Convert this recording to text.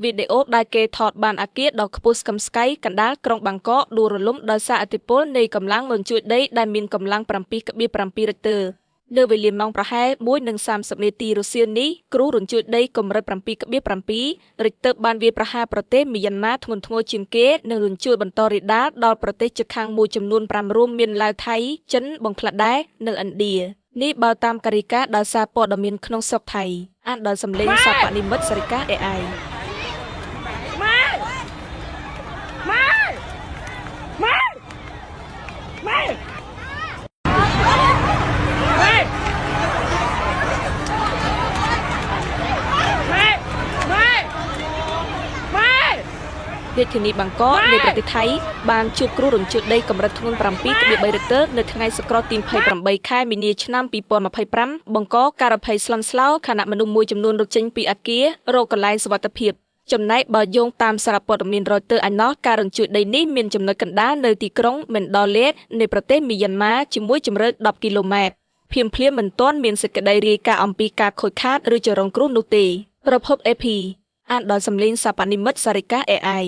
វីដេអូដែលគេថតបានអាគារដ៏ខ្ពស់ស្កឹមស្កៃកណ្ដាលក្រុងបាងកកដួលរលំដោយសារឥទ្ធិពលនៃកម្លាំងលន់ជួយដីដែលមានកម្លាំង 7.7 រិកទ័រនៅវេលាម៉ោងប្រហែល 1:30 នាទីរសៀលនេះគ្រោះរញ្ជួយដីកម្រិត 7.7 រិកទ័របានវាយប្រហារប្រទេសមីយ៉ាន់ម៉ាធ្ងន់ធ្ងរជាងគេនិងរញ្ជួយបន្តរាលដាលដល់ប្រទេសជិតខាងមួយចំនួន 5 រួមមានឡាវថៃចិនបង់ក្លាដេសនៅឥណ្ឌានេះបើតាមការីកាដោយសារព័ត៌មានក្នុងស្រុកថៃអានដោយសម្លេងសាបនិមិត្តសារិកា AIរាជធានីបាងកកនៃប្រទេសថៃបានជួបគ្រោះរញ្ជួយដីកម្រិតធ្ងន់ 7.3 រិកទ័រនៅថ្ងៃសក្រោះទី 28 ខែមីនាឆ្នាំ 2025 បង្កការភ័យស្លន់ស្លោខណៈមនុស្សមួយចំនួនរត់ចេញពីអាគាររកកន្លែងសុវត្ថិភាពចំណែកបើយោងតាមសារព័ត៌មានរយទ័រឯណោះការរញ្ជួយដីនេះមានចំណុចកណ្ដាលនៅទីក្រុងមិនដលេតនៃប្រទេសមីយ៉ាន់ម៉ាជាមួយជម្រៅ 10 គីឡូម៉ែត្រភ្លាមមិនទាន់មានសេចក្តីរាយការណ៍អំពីការខូចខាតឬចរន្តគ្រោះនោះទេប្រភព AP អានដោយសម្លេងសាបនិមិត្តសារិកា AI